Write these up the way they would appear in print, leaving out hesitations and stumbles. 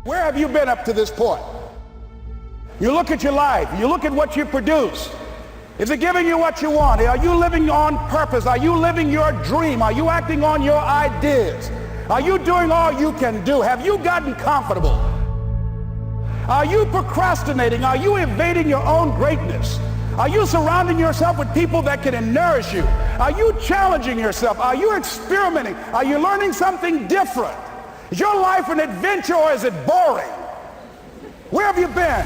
Where have you been up to this point? You look at your life, you look at what you produce. Is it giving you what you want? Are you living on purpose? Are you living your dream? Are you acting on your ideas? Are you doing all you can do? Have you gotten comfortable? Are you procrastinating? Are you evading your own greatness? Are you surrounding yourself with people that can nourish you? Are you challenging yourself? Are you experimenting? Are you learning something different? Is your life an adventure or is it boring? Where have you been?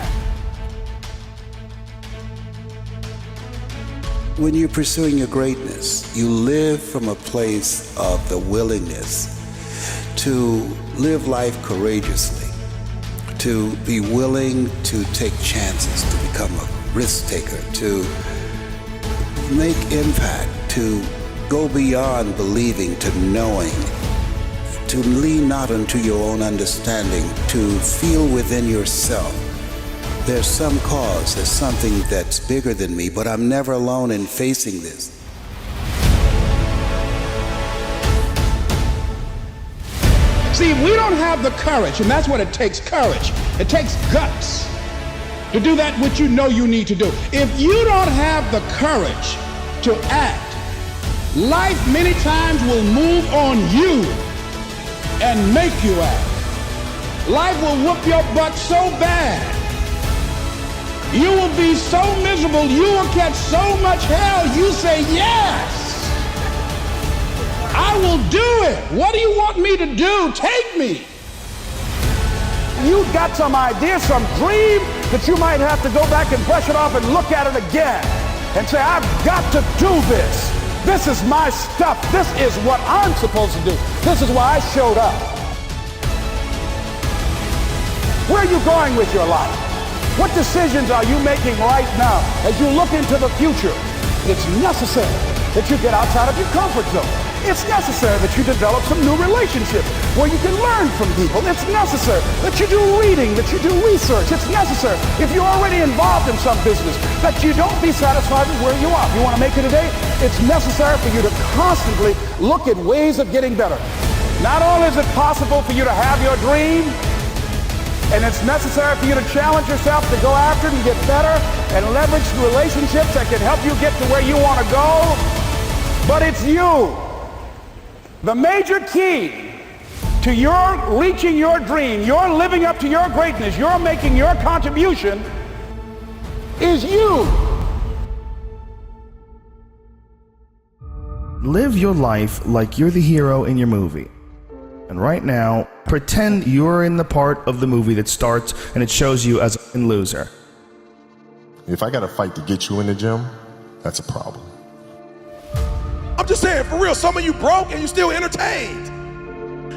When you're pursuing your greatness, you live from a place of the willingness to live life courageously, to be willing to take chances, to become a risk taker, to make impact, to go beyond believing to knowing, to lean not unto your own understanding, to feel within yourself there's some cause, there's something that's bigger than me, but I'm never alone in facing this. See, we don't have the courage, and that's what it takes, courage. It takes guts to do that which you know you need to do. If you don't have the courage to act, life many times will move on you and make you act. Life will whoop your butt so bad. You will be so miserable, you will catch so much hell, you say, yes, I will do it. What do you want me to do? Take me. You've got some idea, some dream that you might have to go back and brush it off and look at it again and say, I've got to do this. This is my stuff. This is what I'm supposed to do. This is why I showed up. Where are you going with your life? What decisions are you making right now as you look into the future? It's necessary that you get outside of your comfort zone. It's necessary that you develop some new relationships where you can learn from people. It's necessary that you do reading, that you do research. It's necessary, if you're already involved in some business, that you don't be satisfied with where you are. If you want to make it today, it's necessary for you to constantly look at ways of getting better. Not only is it possible for you to have your dream, and it's necessary for you to challenge yourself to go after it and get better and leverage relationships that can help you get to where you want to go, but it's you. The major key to your reaching your dream, your living up to your greatness, your making your contribution is you. Live your life like you're the hero in your movie. And right now, pretend you're in the part of the movie that starts and it shows you as a loser. If I got to fight to get you in the gym, that's a problem. I'm just saying, for real, some of you broke and you still entertained.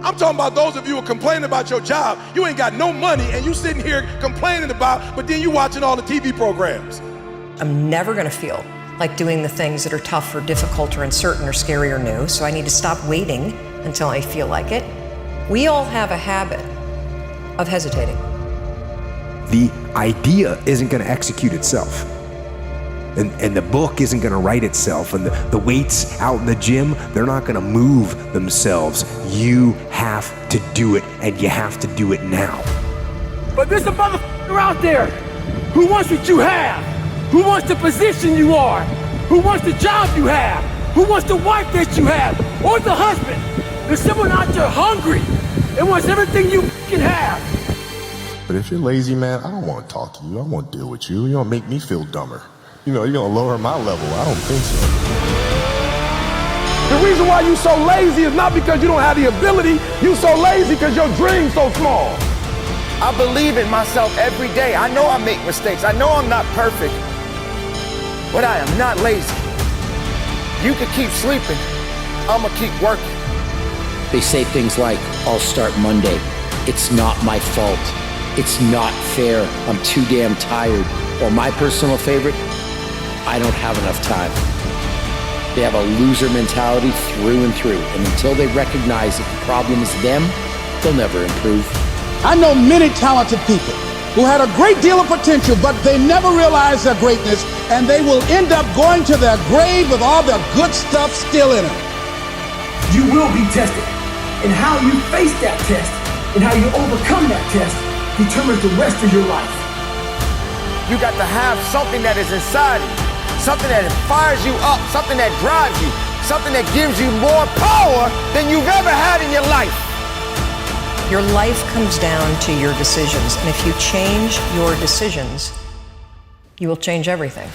I'm talking about those of you who are complaining about your job. You ain't got no money and you sitting here complaining about, but then you watching all the TV programs. I'm never gonna feel like doing the things that are tough or difficult or uncertain or scary or new, so I need to stop waiting until I feel like it. We all have a habit of hesitating. The idea isn't going to execute itself. And the book isn't going to write itself. And the weights out in the gym, they're not going to move themselves. You have to do it, and you have to do it now. But there's a motherfucker out there who wants what you have, who wants the position you are, who wants the job you have, who wants the wife that you have, or the husband. There's someone out there hungry and wants everything you can have. But if you're lazy, man, I don't want to talk to you. I won't deal with you. You're going to make me feel dumber. You know, you're going to lower my level. I don't think so. The reason why you so lazy is not because you don't have the ability. You so lazy because your dream's so small. I believe in myself every day. I know I make mistakes. I know I'm not perfect, but I am not lazy. You can keep sleeping. I'm gonna keep working. They say things like, I'll start Monday. It's not my fault. It's not fair. I'm too damn tired. Or my personal favorite, I don't have enough time. They have a loser mentality through and through. And until they recognize that the problem is them, they'll never improve. I know many talented people who had a great deal of potential, but they never realized their greatness, and they will end up going to their grave with all their good stuff still in them. You will be tested, and how you face that test and how you overcome that test determines the rest of your life. You got to have something that is inside of you, something that fires you up, something that drives you, something that gives you more power than you've ever had in your life. Your life comes down to your decisions, and if you change your decisions, you will change everything.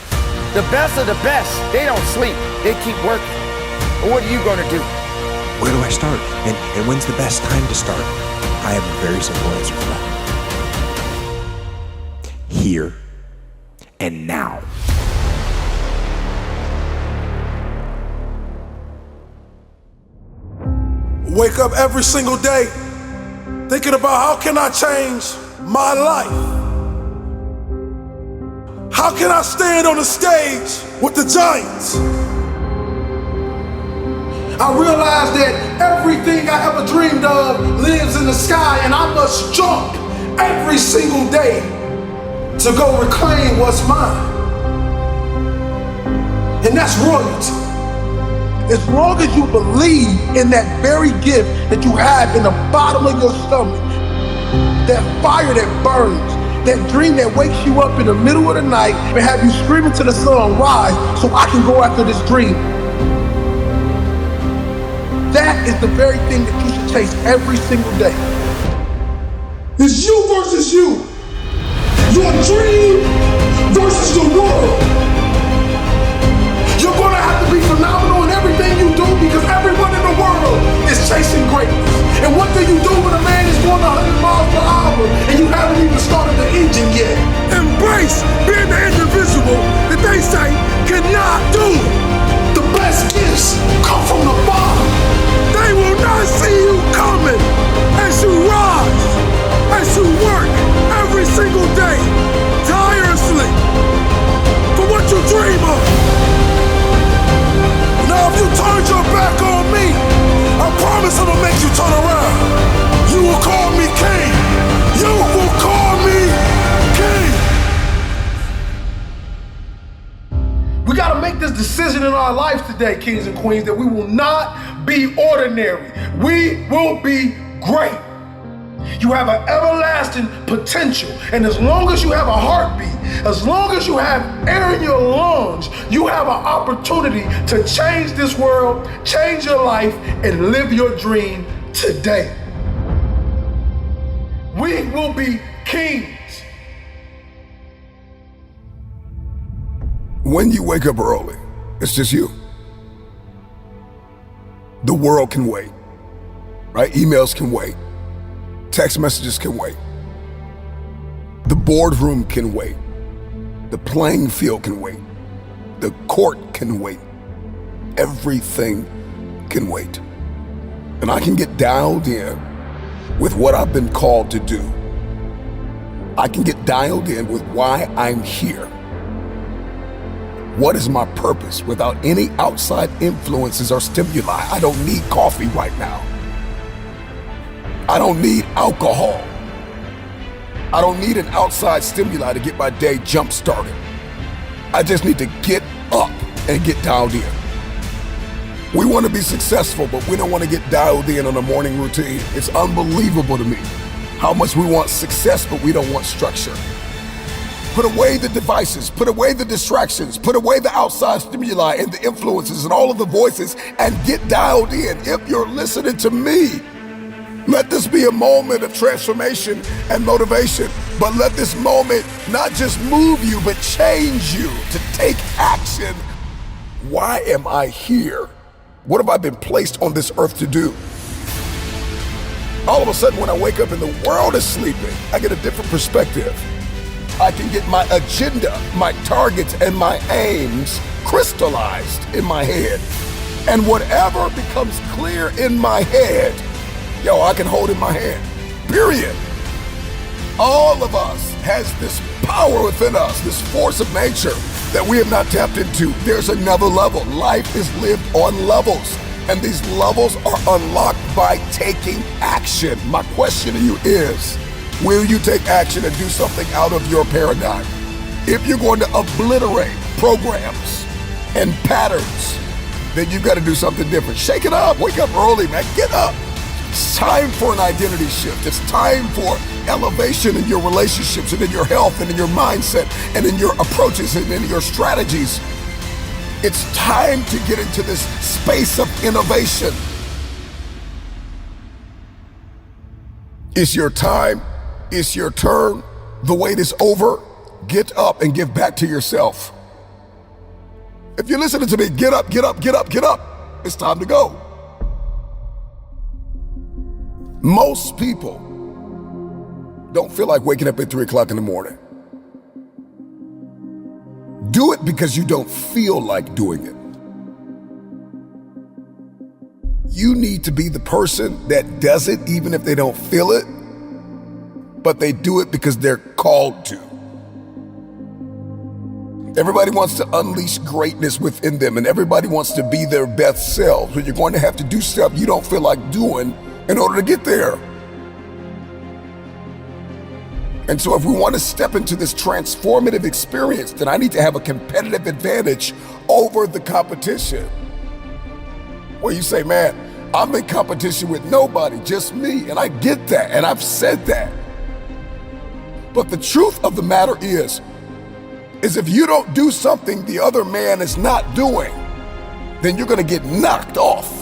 The best of the best, they don't sleep, they keep working. But what are you gonna do? Where do I start? And when's the best time to start? I have a very simple answer for that. Here and now. Wake up every single day thinking about how can I change my life? How can I stand on the stage with the giants? I realize that everything I ever dreamed of lives in the sky, and I must jump every single day to go reclaim what's mine. And that's royalty. As long as you believe in that very gift that you have in the bottom of your stomach, that fire that burns, that dream that wakes you up in the middle of the night and have you screaming to the sun, rise, so I can go after this dream. That is the very thing that you should chase every single day. It's you versus you. Your dream versus the world. You're gonna have to be phenomenal in everything you do because everyone in the world is chasing greatness. And what do you do when a man is going 100 miles per hour and you haven't even started the engine yet? Embrace being the individual that they say cannot do it. The best gifts come from the bottom. They will not see you coming as you rise, as you work every single day, tirelessly, for what you dream of. Now if you turned your back on me, I promise I'm gonna make you turn around. You will call me king. You will call me king. We gotta make this decision in our lives today, kings and queens, that we will not be ordinary. We will be great. You have an everlasting potential, and as long as you have a heartbeat, as long as you have air in your lungs, you have an opportunity to change this world, change your life, and live your dream today. We will be kings. When you wake up early, it's just you. The world can wait, right? Emails can wait. Text messages can wait. The boardroom can wait. The playing field can wait. The court can wait. Everything can wait. And I can get dialed in with what I've been called to do. I can get dialed in with why I'm here. What is my purpose without any outside influences or stimuli? I don't need coffee right now. I don't need alcohol. I don't need an outside stimuli to get my day jump-started. I just need to get up and get dialed in. We want to be successful, but we don't want to get dialed in on a morning routine. It's unbelievable to me how much we want success, but we don't want structure. Put away the devices, put away the distractions, put away the outside stimuli and the influences and all of the voices and get dialed in. If you're listening to me, let this be a moment of transformation and motivation, but let this moment not just move you, but change you to take action. Why am I here? What have I been placed on this earth to do? All of a sudden, when I wake up and the world is sleeping, I get a different perspective. I can get my agenda, my targets, and my aims crystallized in my head. And whatever becomes clear in my head, I can hold in my hand, period. All of us has this power within us, this force of nature that we have not tapped into. There's another level. Life is lived on levels, and these levels are unlocked by taking action. My question to you is, will you take action and do something out of your paradigm? If you're going to obliterate programs and patterns, then you've got to do something different. Shake it up. Wake up early, man. Get up. It's time for an identity shift. It's time for elevation in your relationships and in your health and in your mindset and in your approaches and in your strategies. It's time to get into this space of innovation. It's your time. It's your turn. The wait is over. Get up and give back to yourself. If you're listening to me, get up, get up, get up, get up. It's time to go. Most people don't feel like waking up at 3 o'clock in the morning. Do it because you don't feel like doing it. You need to be the person that does it even if they don't feel it, but they do it because they're called to. Everybody wants to unleash greatness within them, and everybody wants to be their best selves, but you're going to have to do stuff you don't feel like doing in order to get there. And so if we want to step into this transformative experience, then I need to have a competitive advantage over the competition. Where you say, man, I'm in competition with nobody, just me. And I get that, and I've said that. But the truth of the matter is if you don't do something the other man is not doing, then you're gonna get knocked off.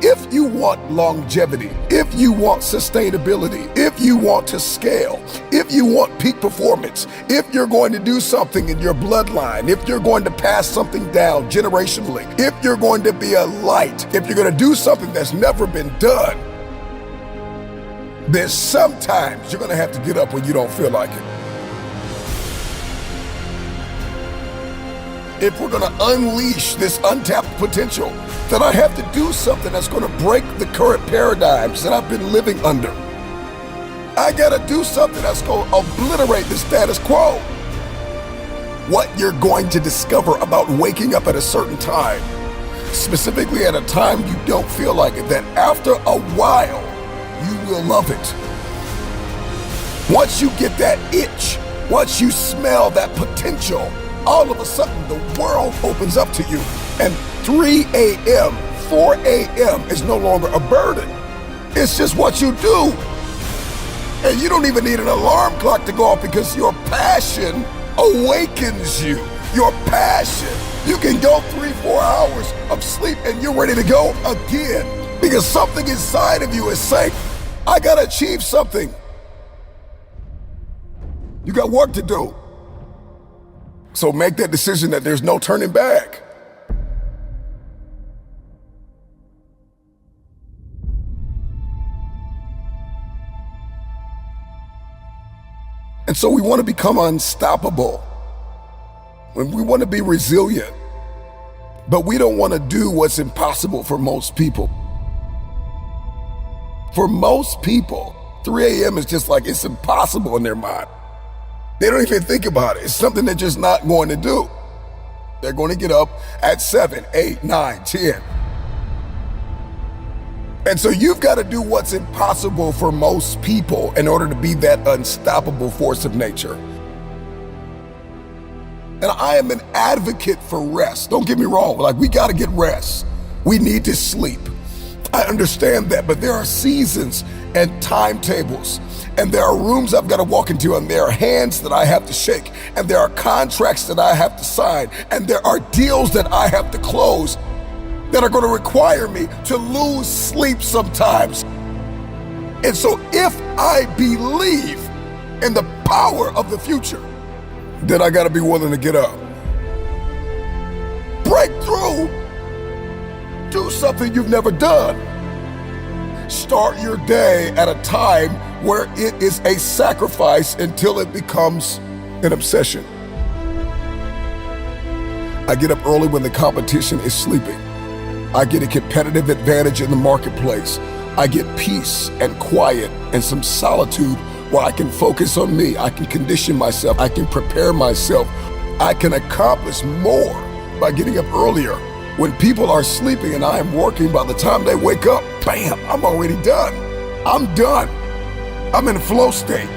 If you want longevity, if you want sustainability, if you want to scale, if you want peak performance, if you're going to do something in your bloodline, if you're going to pass something down generationally, if you're going to be a light, if you're going to do something that's never been done, then sometimes you're going to have to get up when you don't feel like it. If we're going to unleash this untapped potential, then I have to do something that's going to break the current paradigms that I've been living under. I got to do something that's going to obliterate the status quo. What you're going to discover about waking up at a certain time, specifically at a time you don't feel like it, that after a while, you will love it. Once you get that itch, once you smell that potential, all of a sudden the world opens up to you, and 3 a.m., 4 a.m. is no longer a burden. It's just what you do. And you don't even need an alarm clock to go off because your passion awakens you. Your passion. You can go 3-4 hours of sleep and you're ready to go again because something inside of you is saying, I gotta achieve something. You got work to do. So make that decision that there's no turning back. And so we want to become unstoppable. When we want to be resilient, but we don't want to do what's impossible for most people. For most people, 3 a.m. is just like it's impossible in their mind. They don't even think about it. It's something they're just not going to do. They're going to get up at 7, 8, 9, 10. And so you've got to do what's impossible for most people in order to be that unstoppable force of nature. And I am an advocate for rest. Don't get me wrong. Like, we got to get rest. We need to sleep. I understand that, but there are seasons and timetables, and there are rooms I've got to walk into, and there are hands that I have to shake, and there are contracts that I have to sign, and there are deals that I have to close that are going to require me to lose sleep sometimes. And so if I believe in the power of the future, then I got to be willing to get up. Break through. Do something you've never done. Start your day at a time where it is a sacrifice until it becomes an obsession. I get up early when the competition is sleeping. I get a competitive advantage in the marketplace. I get peace and quiet and some solitude where I can focus on me. I can condition myself. I can prepare myself. I can accomplish more by getting up earlier. When people are sleeping and I am working, by the time they wake up, bam, I'm already done. I'm done. I'm in flow state.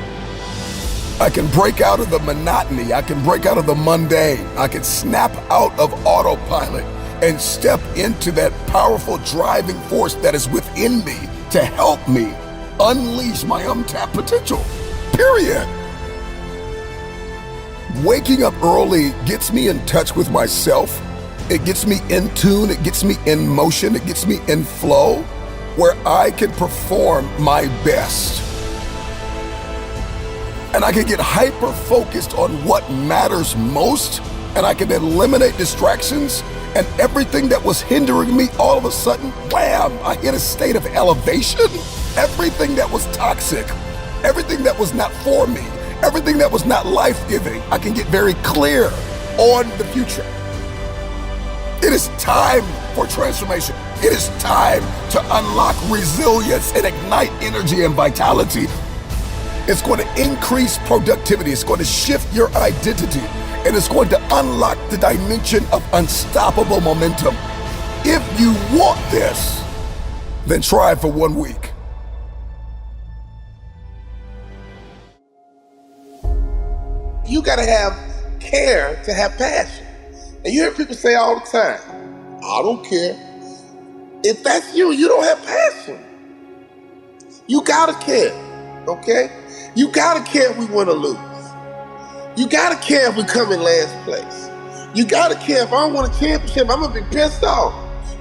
I can break out of the monotony. I can break out of the mundane. I can snap out of autopilot and step into that powerful driving force that is within me to help me unleash my untapped potential. Period. Waking up early gets me in touch with myself. It gets me in tune, it gets me in motion, it gets me in flow, where I can perform my best. And I can get hyper-focused on what matters most, and I can eliminate distractions, and everything that was hindering me, all of a sudden, wham, I hit a state of elevation. Everything that was toxic, everything that was not for me, everything that was not life-giving, I can get very clear on the future. It is time for transformation. It is time to unlock resilience and ignite energy and vitality. It's going to increase productivity. It's going to shift your identity. And it's going to unlock the dimension of unstoppable momentum. If you want this, then try it for 1 week. You gotta have care to have passion. And you hear people say all the time, I don't care. If that's you, you don't have passion. You gotta care, okay? You gotta care if we win or lose. You gotta care if we come in last place. You gotta care if I don't win a championship, I'm gonna be pissed off.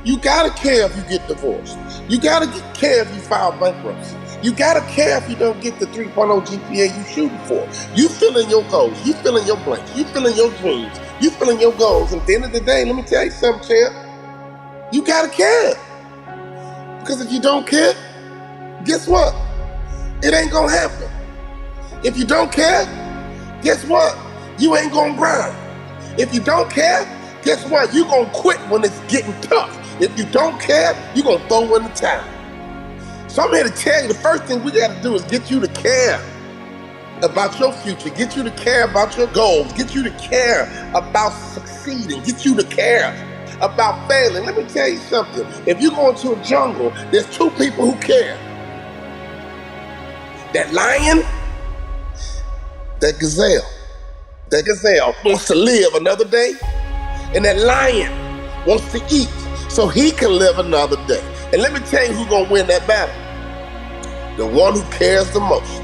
You gotta care if you get divorced. You gotta care if you file bankruptcy. You gotta care if you don't get the 3.0 GPA you shooting for. You fill in your goals, you fill in your blanks, you fill in your dreams, you fill in your goals. And at the end of the day, let me tell you something, champ. You gotta care. Because if you don't care, guess what? It ain't gonna happen. If you don't care, guess what? You ain't gonna grind. If you don't care, guess what? You gonna quit when it's getting tough. If you don't care, you gonna throw in the towel. So I'm here to tell you, the first thing we gotta do is get you to care about your future, get you to care about your goals, get you to care about succeeding, get you to care about failing. Let me tell you something. If you go into a jungle, there's two people who care. That lion, that gazelle. That gazelle wants to live another day, and that lion wants to eat so he can live another day. And let me tell you who's gonna win that battle. The one who cares the most.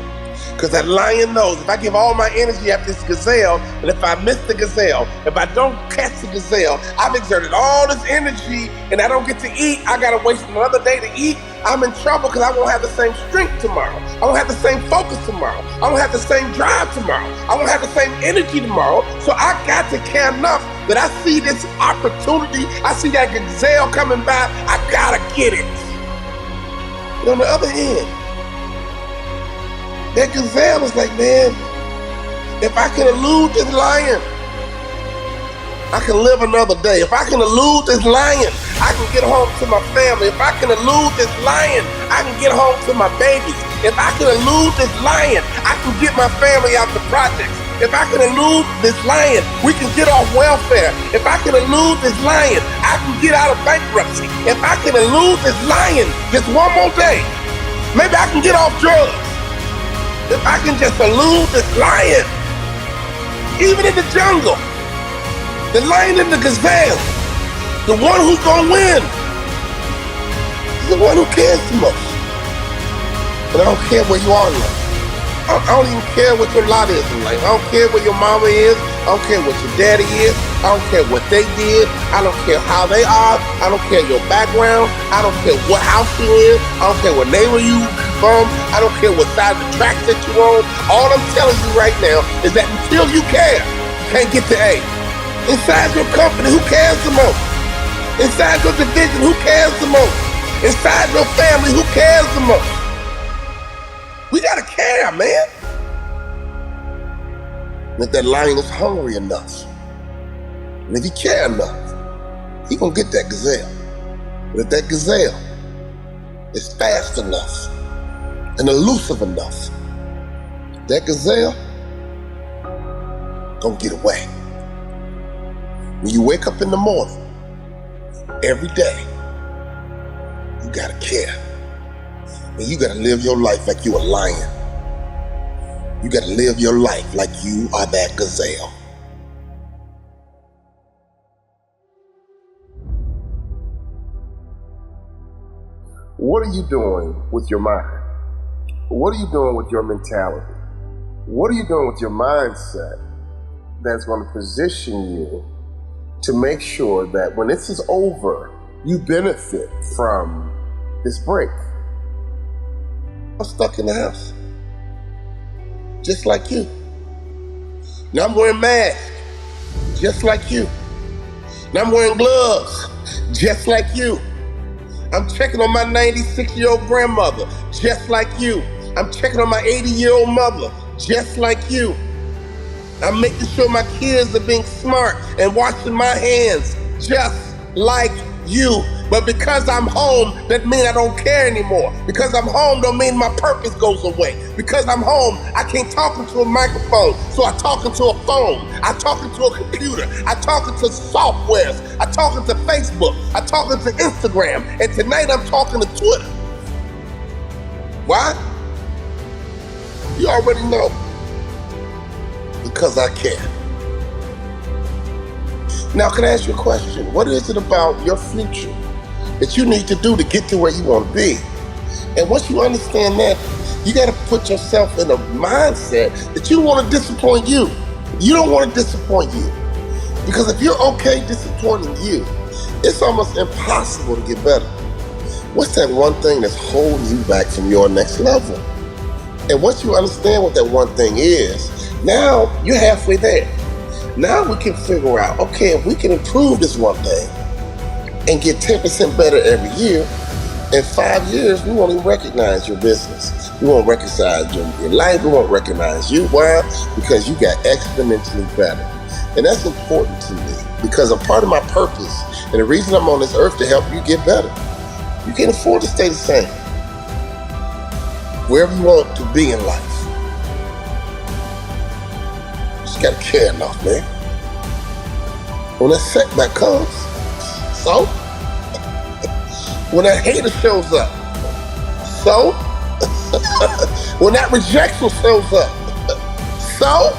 Because that lion knows if I give all my energy at this gazelle, and if I miss the gazelle, if I don't catch the gazelle, I've exerted all this energy and I don't get to eat, I gotta waste another day to eat, I'm in trouble because I won't have the same strength tomorrow. I won't have the same focus tomorrow. I won't have the same drive tomorrow. I won't have the same energy tomorrow. So I got to care enough that I see this opportunity, I see that gazelle coming by, I gotta get it. But on the other hand, that gazelle is like, man, if I can elude this lion, I can live another day. If I can elude this lion, I can get home to my family. If I can elude this lion, I can get home to my babies. If I can elude this lion, I can get my family out the projects. If I can elude this lion, we can get off welfare. If I can elude this lion, I can get out of bankruptcy. If I can elude this lion just one more day, maybe I can get off drugs. If I can just elude this lion, even in the jungle, the lion and the gazelle, the one who's gonna win is the one who cares the most. And I don't care where you are in life. I don't even care what your lot is in life. I don't care where your mama is. I don't care what your daddy is. I don't care what they did. I don't care how they are. I don't care your background. I don't care what house you're in. I don't care what neighbor you from. I don't care what side of the track that you're on. All I'm telling you right now is that until you care, you can't get to A. Inside your company, who cares the most? Inside your division, who cares the most? Inside your family, who cares the most? We gotta care, man. And if that lion is hungry enough, and if he care enough, he gonna get that gazelle. But if that gazelle is fast enough and elusive enough, that gazelle gonna get away. When you wake up in the morning, every day, you gotta care. And you gotta live your life like you a lion. You gotta live your life like you are that gazelle. What are you doing with your mind? What are you doing with your mentality? What are you doing with your mindset that's going to position you to make sure that when this is over, you benefit from this break? I'm stuck in the house, just like you. Now I'm wearing masks, just like you. Now I'm wearing gloves, just like you. I'm checking on my 96-year-old grandmother, just like you. I'm checking on my 80-year-old mother, just like you. I'm making sure my kids are being smart and washing my hands, just like you. But because I'm home, that means I don't care anymore. Because I'm home don't mean my purpose goes away. Because I'm home, I can't talk into a microphone, so I talk into a phone. I talk into a computer. I talk into softwares. I talk into Facebook. I talk into Instagram. And tonight I'm talking to Twitter. Why? You already know. Because I care. Now, can I ask you a question? What is it about your future that you need to do to get to where you want to be? And once you understand that, you got to put yourself in a mindset that you want to disappoint you. You don't want to disappoint you. Because if you're okay disappointing you, it's almost impossible to get better. What's that one thing that's holding you back from your next level? And once you understand what that one thing is, now you're halfway there. Now we can figure out, okay, if we can improve this one thing and get 10% better every year, in 5 years, we won't even recognize your business. We won't recognize your life. We won't recognize you. Why? Because you got exponentially better. And that's important to me because a part of my purpose and the reason I'm on this earth to help you get better. You can't afford to stay the same. Wherever you want to be in life. You just gotta care enough, man. When that setback comes, so? When that hater shows up, so? When that rejection shows up, so?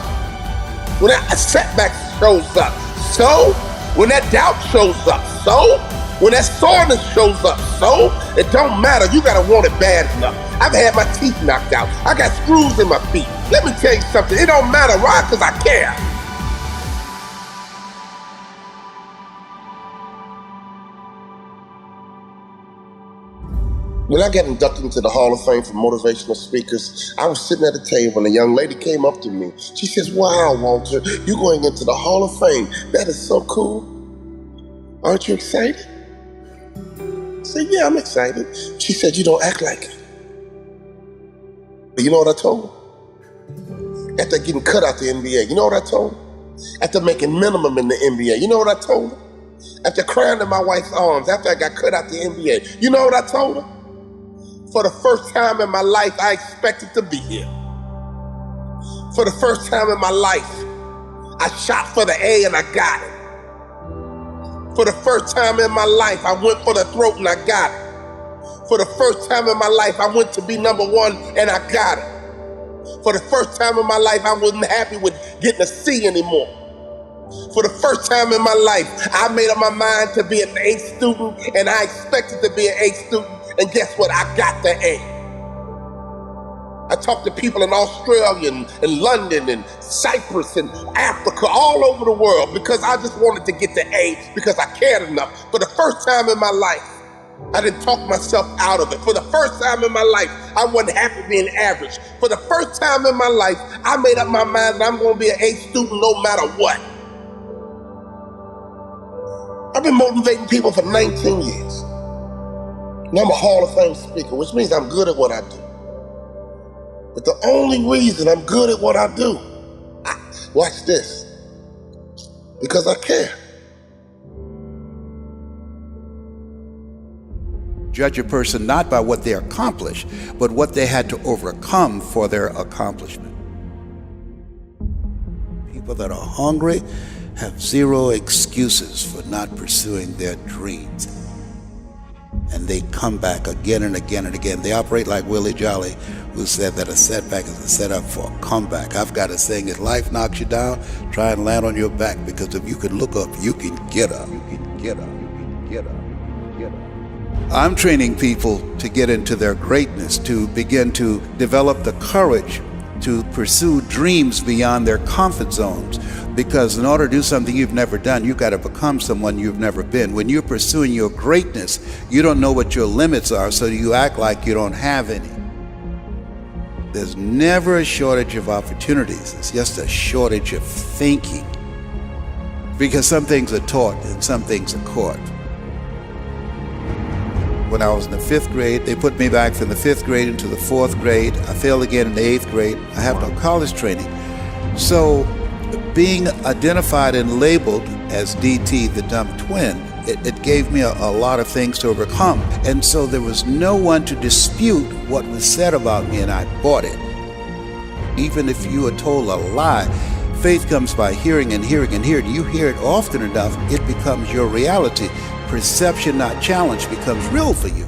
When that setback shows up, so? When that doubt shows up, so? When that soreness shows up, so? It don't matter, you gotta want it bad enough. I've had my teeth knocked out. I got screws in my feet. Let me tell you something, it don't matter. Why? Because I care. When I got inducted into the Hall of Fame for motivational speakers, I was sitting at a table and a young lady came up to me. She says, "Wow, Walter, you're going into the Hall of Fame. That is so cool. Aren't you excited?" I said, "Yeah, I'm excited." She said, "You don't act like it." But you know what I told her? After getting cut out the NBA, you know what I told her? After making minimum in the NBA, you know what I told her? After crying in my wife's arms, after I got cut out the NBA, you know what I told her? For the first time in my life, I expected to be here. For the first time in my life, I shot for the A and I got it. For the first time in my life, I went for the throat and I got it. For the first time in my life, I went to be number one and I got it. For the first time in my life, I wasn't happy with getting a C anymore. For the first time in my life, I made up my mind to be an A student and I expected to be an A student. And guess what? I got the A. I talked to people in Australia and London and Cyprus and Africa, all over the world because I just wanted to get the A because I cared enough. For the first time in my life, I didn't talk myself out of it. For the first time in my life, I wasn't happy being average. For the first time in my life, I made up my mind that I'm going to be an A student no matter what. I've been motivating people for 19 years. Now I'm a Hall of Fame speaker, which means I'm good at what I do. But the only reason I'm good at what I do, watch this, because I care. Judge a person not by what they accomplish, but what they had to overcome for their accomplishment. People that are hungry have zero excuses for not pursuing their dreams. And they come back again and again and again. They operate like Willie Jolly, who said that a setback is a setup for a comeback. I've got a saying, if life knocks you down, try and land on your back, because if you can look up, you can get up. You can get up. You can get up. Get up. I'm training people to get into their greatness, to begin to develop the courage to pursue dreams beyond their comfort zones. Because in order to do something you've never done, you've got to become someone you've never been. When you're pursuing your greatness, you don't know what your limits are, so you act like you don't have any. There's never a shortage of opportunities. It's just a shortage of thinking. Because some things are taught and some things are caught. When I was in the 5th grade, they put me back from the 5th grade into the 4th grade. I failed again in the 8th grade. I have no college training. So being identified and labeled as DT, the dumb twin, it gave me a lot of things to overcome. And so there was no one to dispute what was said about me, and I bought it. Even if you are told a lie, faith comes by hearing and hearing and hearing. You hear it often enough, it becomes your reality. Perception, not challenge, becomes real for you.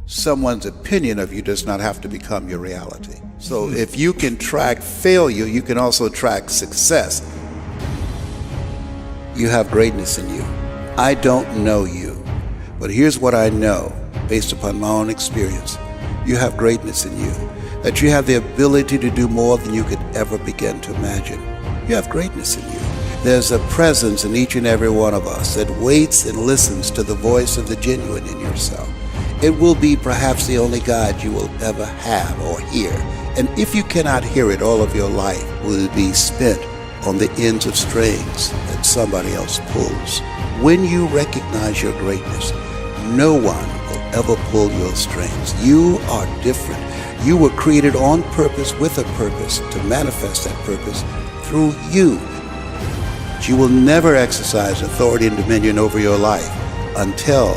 Someone's opinion of you does not have to become your reality. So if you can track failure, you can also track success. You have greatness in you. I don't know you, but here's what I know based upon my own experience. You have greatness in you, that you have the ability to do more than you could ever begin to imagine. You have greatness in you. There's a presence in each and every one of us that waits and listens to the voice of the genuine in yourself. It will be perhaps the only God you will ever have or hear. And if you cannot hear it, all of your life will be spent on the ends of strings that somebody else pulls. When you recognize your greatness, no one will ever pull your strings. You are different. You were created on purpose with a purpose to manifest that purpose through you. You will never exercise authority and dominion over your life until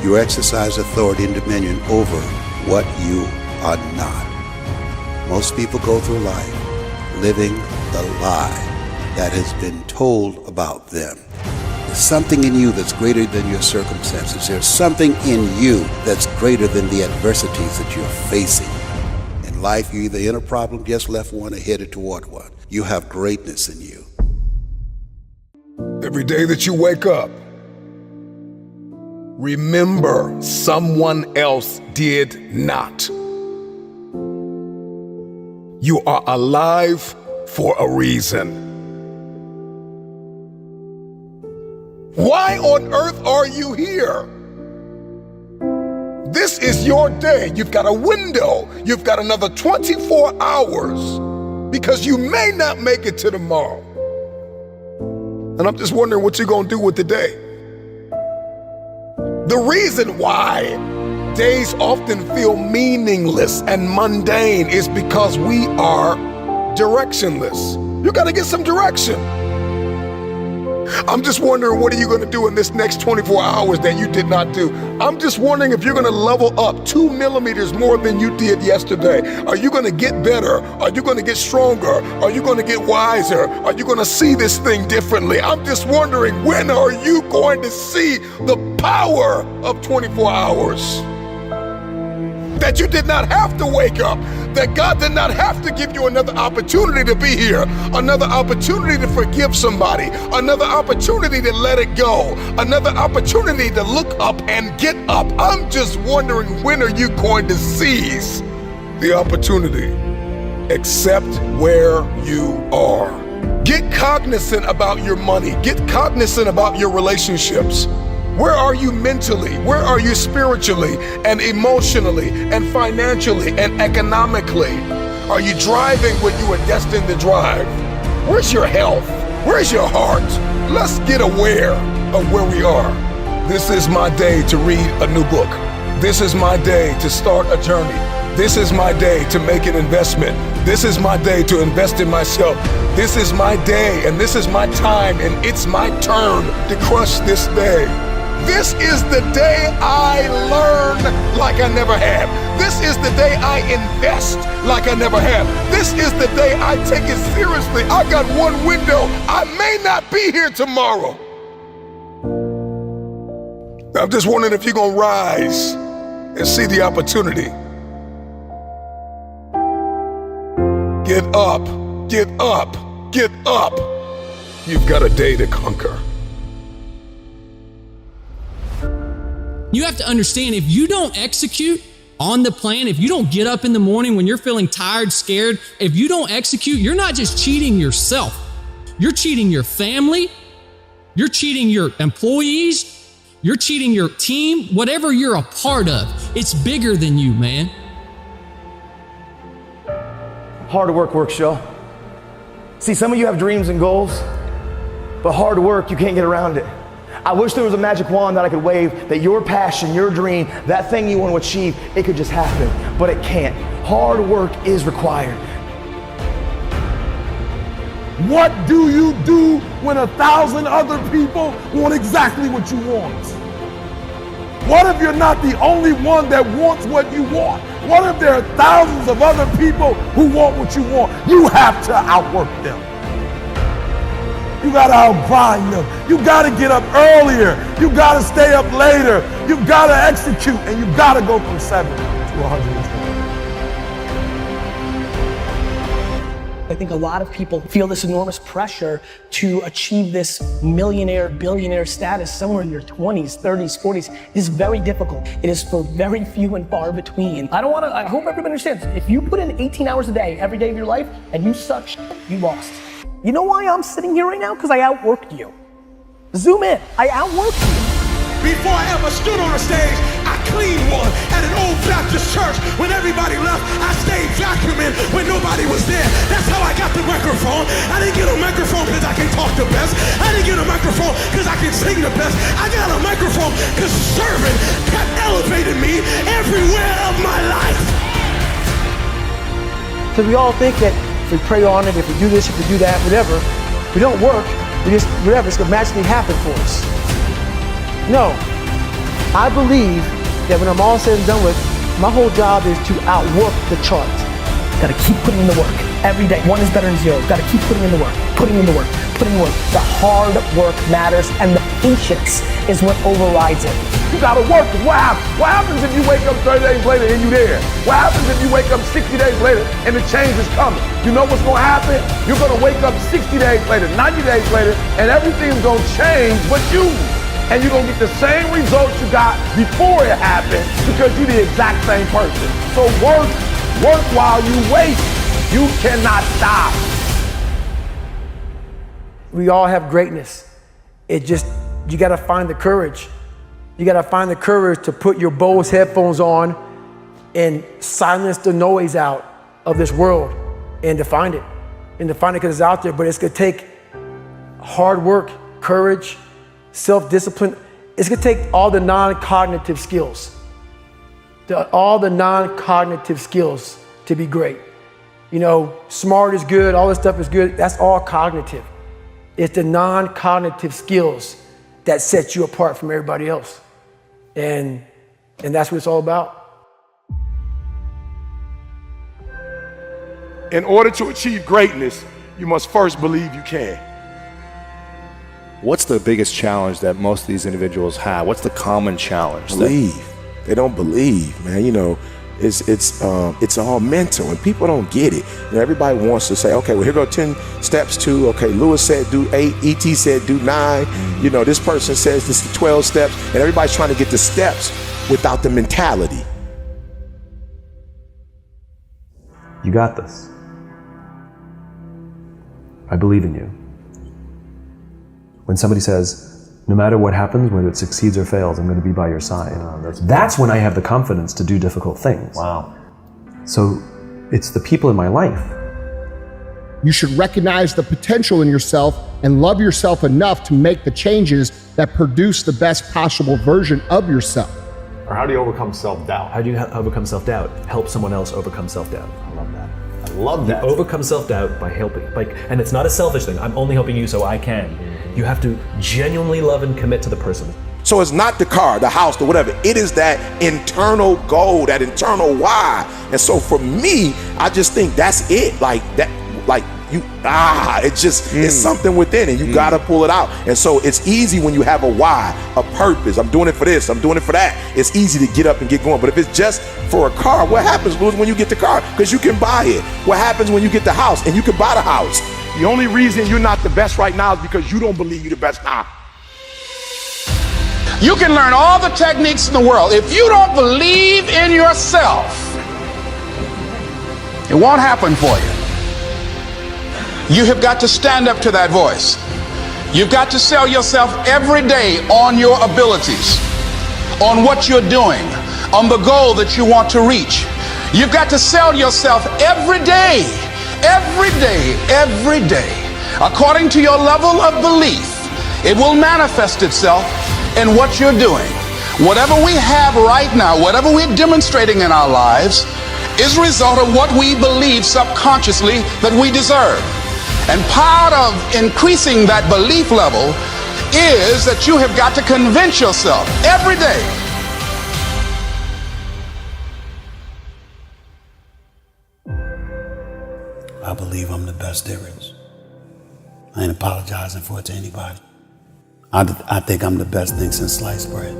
you exercise authority and dominion over what you are not. Most people go through life living the lie that has been told about them. There's something in you that's greater than your circumstances. There's something in you that's greater than the adversities that you're facing. In life, you're either in a problem, just left one, or headed toward one. You have greatness in you. Every day that you wake up, remember someone else did not. You are alive for a reason. Why on earth are you here? This is your day. You've got a window. You've got another 24 hours because you may not make it to tomorrow. And I'm just wondering what you're going to do with the day. The reason why days often feel meaningless and mundane is because we are directionless. You got to get some direction. I'm just wondering, what are you going to do in this next 24 hours that you did not do? I'm just wondering if you're going to level up 2 millimeters more than you did yesterday. Are you going to get better? Are you going to get stronger? Are you going to get wiser? Are you going to see this thing differently? I'm just wondering, when are you going to see the power of 24 hours? That you did not have to wake up, that God did not have to give you another opportunity to be here, another opportunity to forgive somebody, another opportunity to let it go, another opportunity to look up and get up. I'm just wondering, when are you going to seize the opportunity? Accept where you are. Get cognizant about your money. Get cognizant about your relationships. Where are you mentally? Where are you spiritually and emotionally and financially and economically? Are you driving what you were destined to drive? Where's your health? Where's your heart? Let's get aware of where we are. This is my day to read a new book. This is my day to start a journey. This is my day to make an investment. This is my day to invest in myself. This is my day and this is my time and it's my turn to crush this day. This is the day I learn like I never have. This is the day I invest like I never have. This is the day I take it seriously. I got one window. I may not be here tomorrow. I'm just wondering if you're going to rise and see the opportunity. Get up, get up, get up. You've got a day to conquer. You have to understand, if you don't execute on the plan, if you don't get up in the morning when you're feeling tired, scared, if you don't execute, you're not just cheating yourself. You're cheating your family. You're cheating your employees. You're cheating your team. Whatever you're a part of, it's bigger than you, man. Hard work works, y'all. See, some of you have dreams and goals, but hard work, you can't get around it. I wish there was a magic wand that I could wave, that your passion, your dream, that thing you want to achieve, it could just happen, but it can't. Hard work is required. What do you do when 1,000 other people want exactly what you want? What if you're not the only one that wants what you want? What if there are thousands of other people who want what you want? You have to outwork them. You gotta outgrind them. You gotta get up earlier. You gotta stay up later. You gotta execute, and you gotta go from 7 to 120. I think a lot of people feel this enormous pressure to achieve this millionaire, billionaire status somewhere in your 20s, 30s, 40s. It is very difficult. It is for very few and far between. I hope everybody understands, if you put in 18 hours a day, every day of your life, and you suck shit, you lost. You know why I'm sitting here right now? Because I outworked you. Zoom in, I outworked you. Before I ever stood on a stage, I cleaned one at an old Baptist church. When everybody left, I stayed vacuuming when nobody was there. That's how I got the microphone. I didn't get a microphone because I can talk the best. I didn't get a microphone because I can sing the best. I got a microphone because serving kept elevating me everywhere of my life. So we all think that if we pray on it, if we do this, if we do that, whatever, we don't work, whatever, it's gonna magically happen for us. No, I believe that when I'm all said and done with, my whole job is to outwork the chart. Gotta keep putting in the work every day. 1 is better than 0. Gotta keep putting in the work, putting in the work, putting in the work. The hard work matters, and the patience is what overrides it. You gotta work. What happens if you wake up 30 days later and you're there? What happens if you wake up 60 days later and the change is coming? You know what's gonna happen? You're gonna wake up 60 days later, 90 days later, and everything's gonna change but you. And you're gonna get the same results you got before it happened because you're the exact same person. So work while you wait. You cannot stop. We all have greatness. You gotta find the courage. You gotta find the courage to put your Bose headphones on and silence the noise out of this world and to find it. And to find it because it's out there, but it's gonna take hard work, courage, self-discipline. It's gonna take all the non-cognitive skills. All the non-cognitive skills to be great. You know, smart is good, all this stuff is good, that's all cognitive. It's the non-cognitive skills that set you apart from everybody else. And that's what it's all about. In order to achieve greatness, you must first believe you can. What's the biggest challenge that most of these individuals have? What's the common challenge? Believe. They don't believe, man. You know, it's all mental, and people don't get it. You know, everybody wants to say, okay, well, here go 10 steps to, okay, Lewis said do 8, E.T. said do 9. You know, this person says this is 12 steps, and everybody's trying to get the steps without the mentality. You got this. I believe in you. When somebody says, no matter what happens, whether it succeeds or fails, I'm going to be by your side. That's when I have the confidence to do difficult things. Wow. So it's the people in my life. You should recognize the potential in yourself and love yourself enough to make the changes that produce the best possible version of yourself. Or how do you overcome self-doubt? How do you overcome self-doubt? Help someone else overcome self-doubt. I love that. I love that. You overcome self-doubt by helping. And it's not a selfish thing. I'm only helping you so I can. You have to genuinely love and commit to the person. So it's not the car, the house, or whatever. It is that internal goal, that internal why. And so for me, I just think that's it. It's something within it. You gotta pull it out. And so it's easy when you have a why, a purpose. I'm doing it for this, I'm doing it for that. It's easy to get up and get going. But if it's just for a car, what happens, Louis, when you get the car? Because you can buy it. What happens when you get the house? And you can buy the house. The only reason you're not the best right now is because you don't believe you're the best now. You can learn all the techniques in the world. If you don't believe in yourself, it won't happen for you. You have got to stand up to that voice. You've got to sell yourself every day on your abilities, on what you're doing, on the goal that you want to reach. You've got to sell yourself every day, every day, every day. According to your level of belief, it will manifest itself in what you're doing. Whatever we have right now, whatever we're demonstrating in our lives, is a result of what we believe subconsciously that we deserve. And part of increasing that belief level is that you have got to convince yourself every day. I believe I'm the best there is. I ain't apologizing for it to anybody. I think I'm the best thing since sliced bread.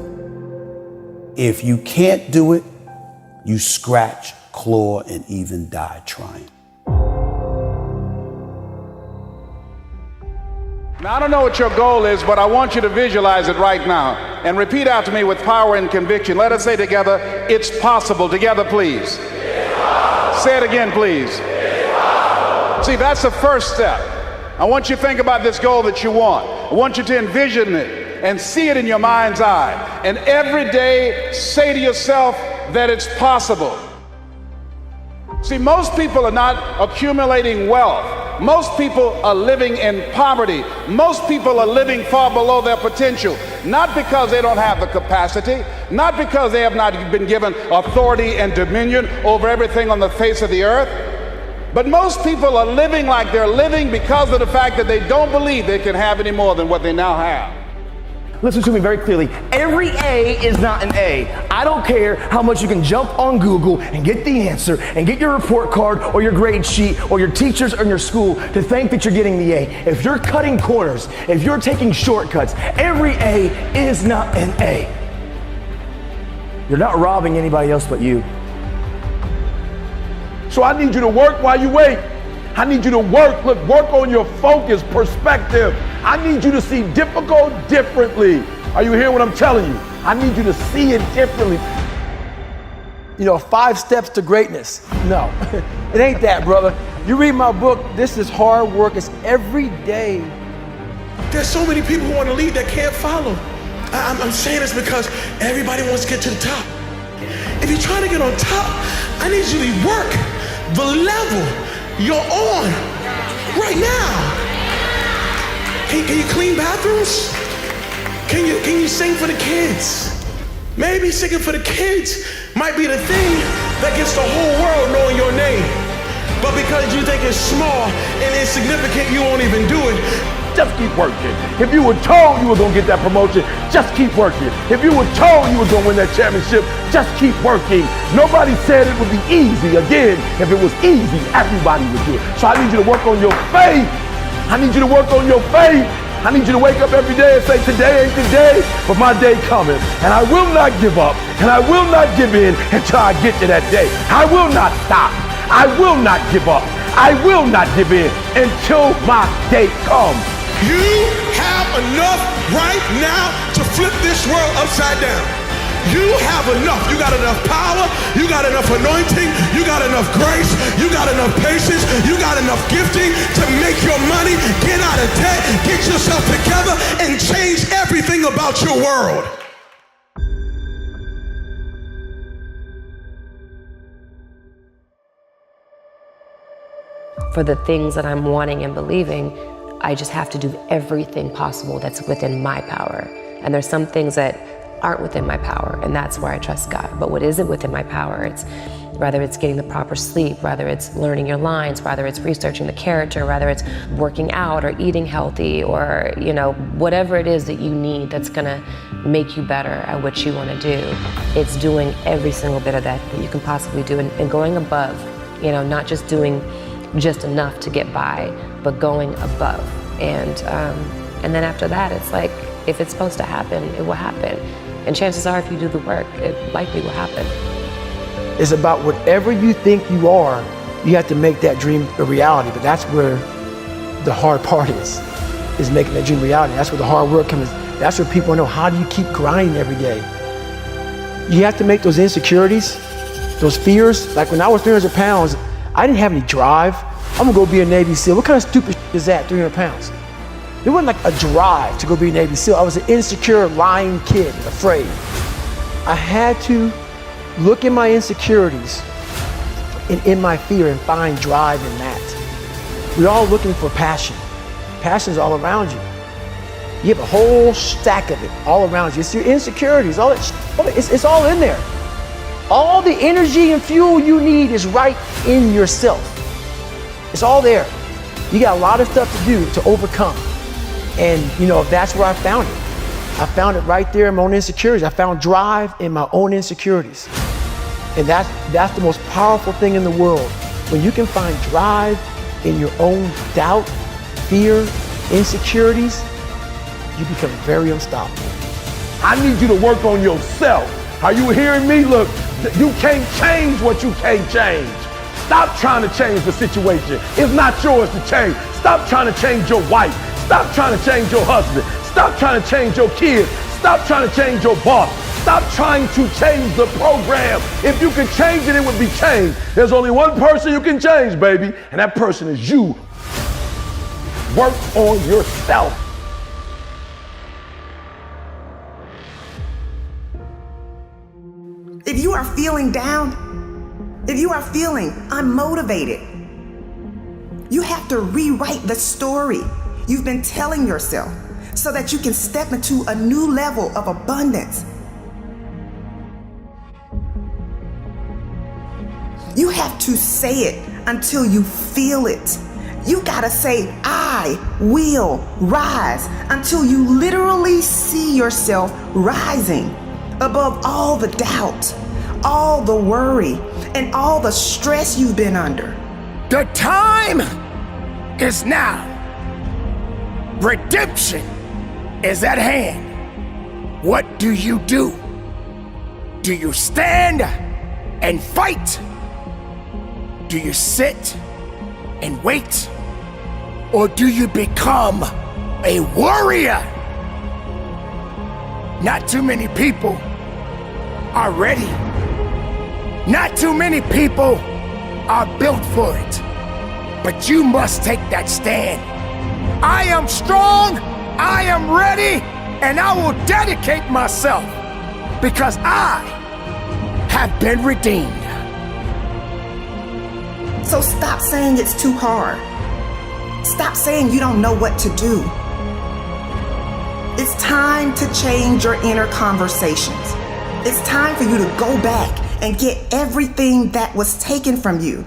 If you can't do it, you scratch, claw, and even die trying. Now, I don't know what your goal is, but I want you to visualize it right now and repeat after me with power and conviction. Let us say together, it's possible. Together, please. Say it again, please. See, that's the first step. I want you to think about this goal that you want. I want you to envision it and see it in your mind's eye. And every day say to yourself that it's possible. See, most people are not accumulating wealth. Most people are living in poverty. Most people are living far below their potential, not because they don't have the capacity, not because they have not been given authority and dominion over everything on the face of the earth, but most people are living like they're living because of the fact that they don't believe they can have any more than what they now have. Listen to me very clearly. Every A is not an A. I don't care how much you can jump on Google and get the answer and get your report card or your grade sheet or your teachers or your school to think that you're getting the A. If you're cutting corners, if you're taking shortcuts, every A is not an A. You're not robbing anybody else but you. So I need you to work while you wait. I need you to work on your focus, perspective. I need you to see difficult differently. Are you hearing what I'm telling you? I need you to see it differently. You know, 5 steps to greatness. No, it ain't that, brother. You read my book, this is hard work. It's every day. There's so many people who want to lead that can't follow. I'm saying this because everybody wants to get to the top. If you're trying to get on top, I need you to work the level you're on right now. Can you clean bathrooms? Can you sing for the kids? Maybe singing for the kids might be the thing that gets the whole world knowing your name. But because you think it's small and insignificant, you won't even do it. Just keep working. If you were told you were gonna get that promotion, just keep working. If you were told you were gonna win that championship, just keep working. Nobody said it would be easy. Again, if it was easy, everybody would do it. So I need you to work on your faith. I need you to work on your faith. I need you to wake up every day and say, today ain't the day, but my day coming. And I will not give up, and I will not give in until I get to that day. I will not stop. I will not give up. I will not give in until my day comes. You have enough right now to flip this world upside down. You have enough. You got enough power. You got enough anointing. You got enough grace. You got enough patience. You got enough gifting to make your money, get out of debt, get yourself together, and change everything about your world. For the things that I'm wanting and believing, I just have to do everything possible that's within my power. And there's some things that aren't within my power, and that's where I trust God. But what isn't within my power, it's whether it's getting the proper sleep, whether it's learning your lines, whether it's researching the character, whether it's working out or eating healthy, or whatever it is that you need that's gonna make you better at what you wanna do. It's doing every single bit of that you can possibly do, and going above, not just doing just enough to get by, but going above. And then after that, it's like, if it's supposed to happen, it will happen. And chances are, if you do the work, it likely will happen. It's about whatever you think you are, you have to make that dream a reality. But that's where the hard part is making that dream reality. That's where the hard work comes That's what people know. How do you keep grinding every day? You have to make those insecurities, those fears. Like when I was 300 pounds, I didn't have any drive. I'm gonna go be a Navy SEAL. What kind of stupid is that, 300 pounds? There wasn't like a drive to go be a Navy SEAL. I was an insecure, lying kid, afraid. I had to look at my insecurities and in my fear and find drive in that. We're all looking for passion. Passion's all around you. You have a whole stack of it all around you. It's your insecurities, it's all in there. All the energy and fuel you need is right in yourself. It's all there. You got a lot of stuff to do to overcome. And that's where I found it. I found it right there in my own insecurities. I found drive in my own insecurities. And that's the most powerful thing in the world. When you can find drive in your own doubt, fear, insecurities, you become very unstoppable. I need you to work on yourself. Are you hearing me? Look, you can't change what you can't change. Stop trying to change the situation. It's not yours to change. Stop trying to change your wife. Stop trying to change your husband. Stop trying to change your kids. Stop trying to change your boss. Stop trying to change the program. If you could change it, it would be changed. There's only one person you can change, baby, and that person is you. Work on yourself. If you are feeling down, if you are feeling unmotivated, you have to rewrite the story you've been telling yourself so that you can step into a new level of abundance. You have to say it until you feel it. You gotta say, I will rise, until you literally see yourself rising above all the doubt, all the worry, and all the stress you've been under. The time is now. Redemption is at hand. What do? Do you stand and fight? Do you sit and wait? Or do you become a warrior? Not too many people are ready. Not too many people are built for it. But you must take that stand. I am strong, I am ready, and I will dedicate myself because I have been redeemed. So stop saying it's too hard. Stop saying you don't know what to do. It's time to change your inner conversations. It's time for you to go back and get everything that was taken from you.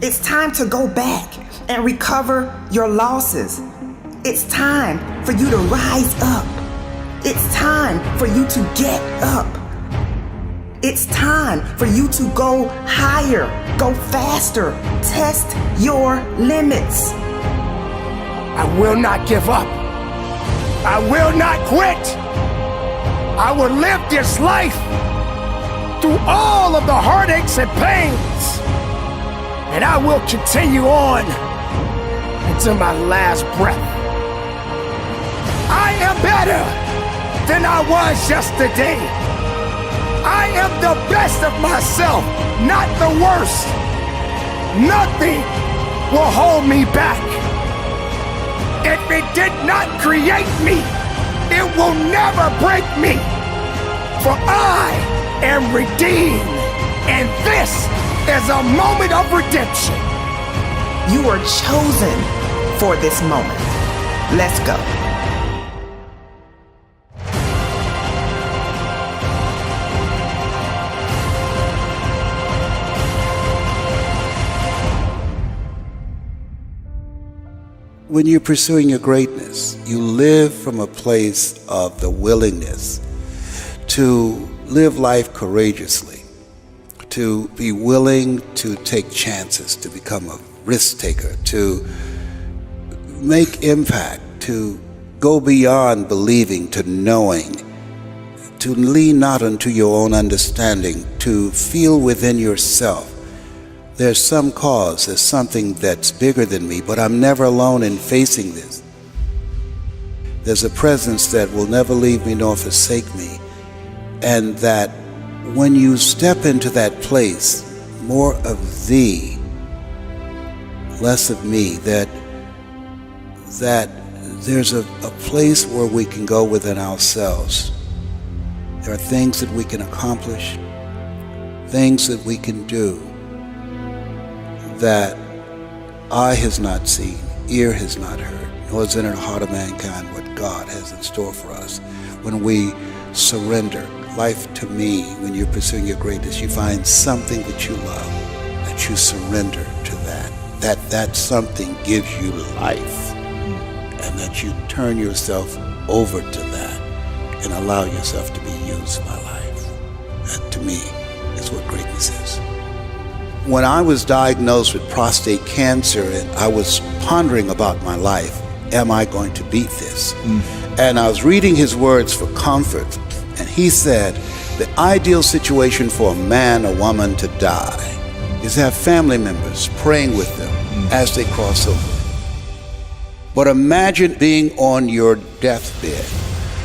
It's time to go back and recover your losses. It's time for you to rise up. It's time for you to get up. It's time for you to go higher, go faster, test your limits. I will not give up. I will not quit. I will live this life through all of the heartaches and pains. And I will continue on until my last breath. I am better than I was yesterday. I am the best of myself, not the worst. Nothing will hold me back. If it did not create me, it will never break me. For I am redeemed, and this is a moment of redemption. You are chosen for this moment. Let's go. When you're pursuing your greatness, you live from a place of the willingness to live life courageously, to be willing to take chances, to become a risk taker, to make impact, to go beyond believing to knowing, to lean not unto your own understanding, to feel within yourself there's some cause, there's something that's bigger than me, but I'm never alone in facing this. There's a presence that will never leave me nor forsake me. And that when you step into that place, more of thee, less of me, that there's a place where we can go within ourselves. There are things that we can accomplish, things that we can do that eye has not seen, ear has not heard, nor is in the heart of mankind what God has in store for us. When we surrender life to me, when you're pursuing your greatness, you find something that you love, that you surrender to that something gives you life, and that you turn yourself over to that and allow yourself to be used by life. That, to me, is what greatness is. When I was diagnosed with prostate cancer and I was pondering about my life, am I going to beat this? And I was reading his words for comfort, and he said, the ideal situation for a man or woman to die is to have family members praying with them as they cross over. But imagine being on your deathbed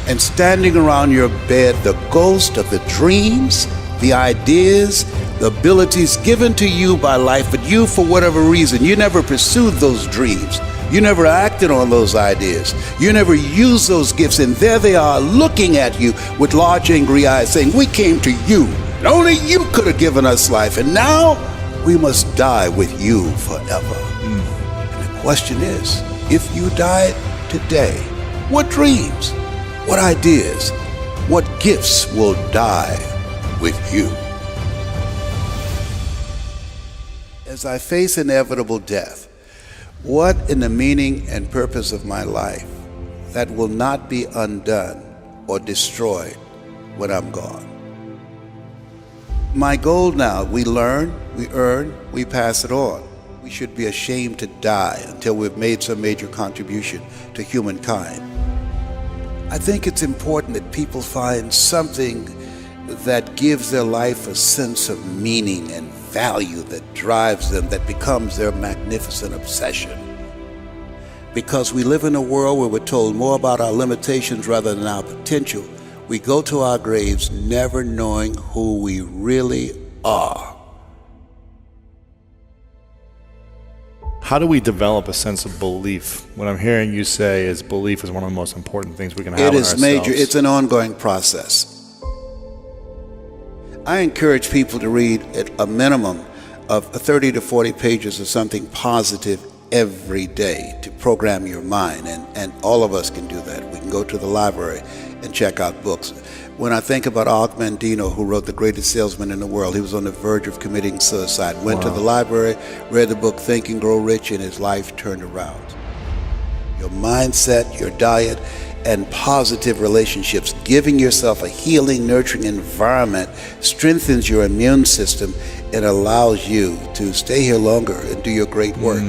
and standing around your bed, the ghost of the dreams, the ideas, the abilities given to you by life, but you, for whatever reason, you never pursued those dreams. You never acted on those ideas. You never used those gifts, and there they are looking at you with large angry eyes saying, we came to you, and only you could have given us life, and now we must die with you forever. And the question is, if you died today, what dreams, what ideas, what gifts will die with you? As I face inevitable death, what in the meaning and purpose of my life that will not be undone or destroyed when I'm gone? My goal now, we learn, we earn, we pass it on. We should be ashamed to die until we've made some major contribution to humankind. I think it's important that people find something that gives their life a sense of meaning and value that drives them, that becomes their magnificent obsession. Because we live in a world where we're told more about our limitations rather than our potential, we go to our graves never knowing who we really are. How do we develop a sense of belief? What I'm hearing you say is belief is one of the most important things we can have in ourselves. It is major. It's an ongoing process. I encourage people to read at a minimum of 30 to 40 pages of something positive every day to program your mind, and all of us can do that. We can go to the library and check out books. When I think about Og Mandino, who wrote The Greatest Salesman in the World, he was on the verge of committing suicide, went to the library, read the book Think and Grow Rich, and his life turned around. Your mindset, your diet, and positive relationships, giving yourself a healing, nurturing environment strengthens your immune system and allows you to stay here longer and do your great work.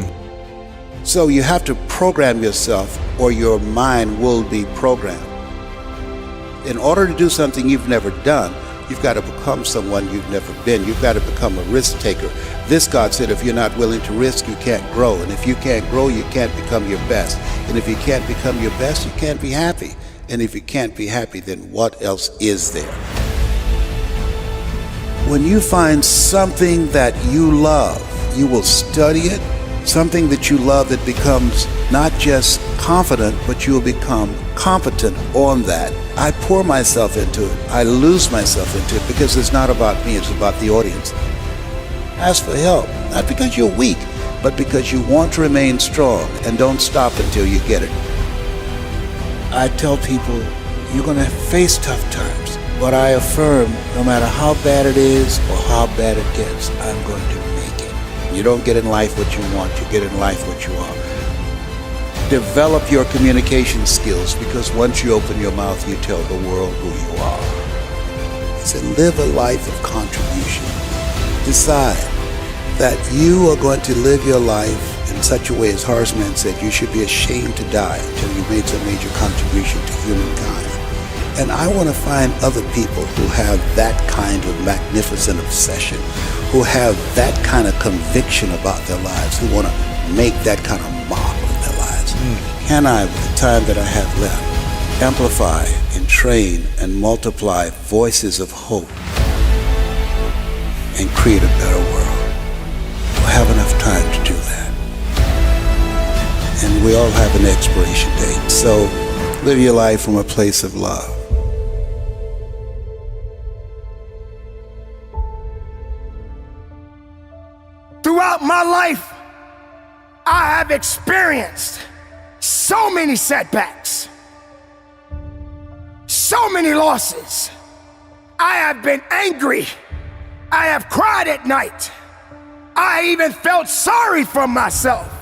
So you have to program yourself or your mind will be programmed. In order to do something you've never done, you've got to become someone you've never been. You've got to become a risk taker. This, God said, if you're not willing to risk, you can't grow. And if you can't grow, you can't become your best. And if you can't become your best, you can't be happy. And if you can't be happy, then what else is there? When you find something that you love, you will study it. Something that you love that becomes not just confident, but you will become competent on that. I pour myself into it. I lose myself into it because it's not about me, it's about the audience. Ask for help, not because you're weak, but because you want to remain strong, and don't stop until you get it. I tell people, you're going to face tough times, but I affirm, no matter how bad it is or how bad it gets, I'm going to make it. You don't get in life what you want, you get in life what you are. Develop your communication skills, because once you open your mouth, you tell the world who you are. He said, live a life of contribution. Decide that you are going to live your life in such a way, as Harmon said, you should be ashamed to die until you made some major contribution to humankind. And I want to find other people who have that kind of magnificent obsession, who have that kind of conviction about their lives, who want to make that kind of mark of their lives. Can I, with the time that I have left, amplify and train and multiply voices of hope and create a better world. We'll have enough time to do that. And we all have an expiration date, so live your life from a place of love. Throughout my life, I have experienced so many setbacks, so many losses. I have been angry. I have cried at night. I even felt sorry for myself.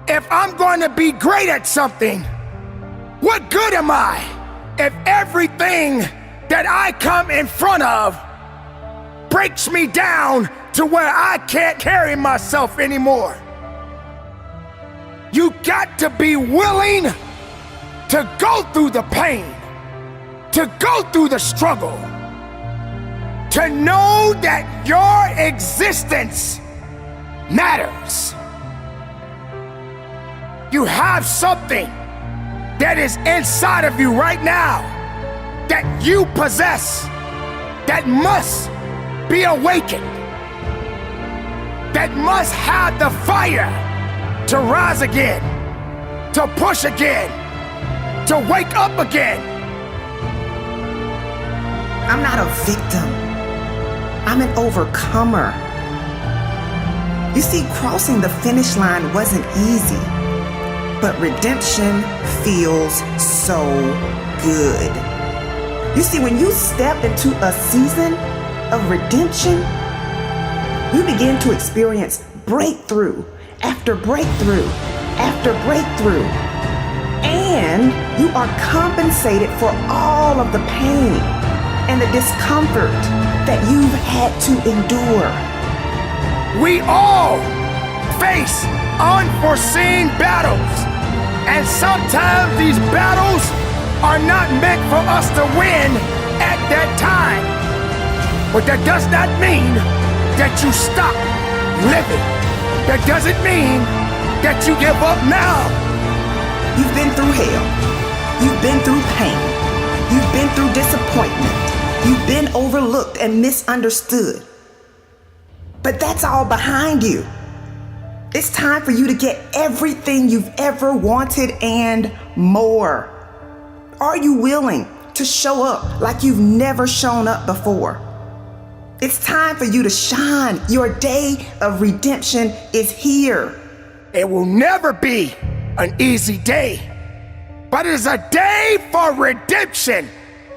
If I'm going to be great at something, what good am I if everything that I come in front of breaks me down to where I can't carry myself anymore? You got to be willing to go through the pain, to go through the struggle, to know that your existence matters. You have something that is inside of you right now that you possess, that must be awakened, that must have the fire to rise again, to push again, to wake up again. I'm not a victim. I'm an overcomer. You see, crossing the finish line wasn't easy, but redemption feels so good. You see, when you step into a season of redemption, you begin to experience breakthrough after breakthrough after breakthrough. And you are compensated for all of the pain and the discomfort that you've had to endure. We all face unforeseen battles, and sometimes these battles are not meant for us to win at that time. But that does not mean that you stop living. That doesn't mean that you give up now. You've been through hell. You've been through pain. You've been through disappointment. You've been overlooked and misunderstood. But that's all behind you. It's time for you to get everything you've ever wanted and more. Are you willing to show up like you've never shown up before? It's time for you to shine. Your day of redemption is here. It will never be an easy day, but it's a day for redemption.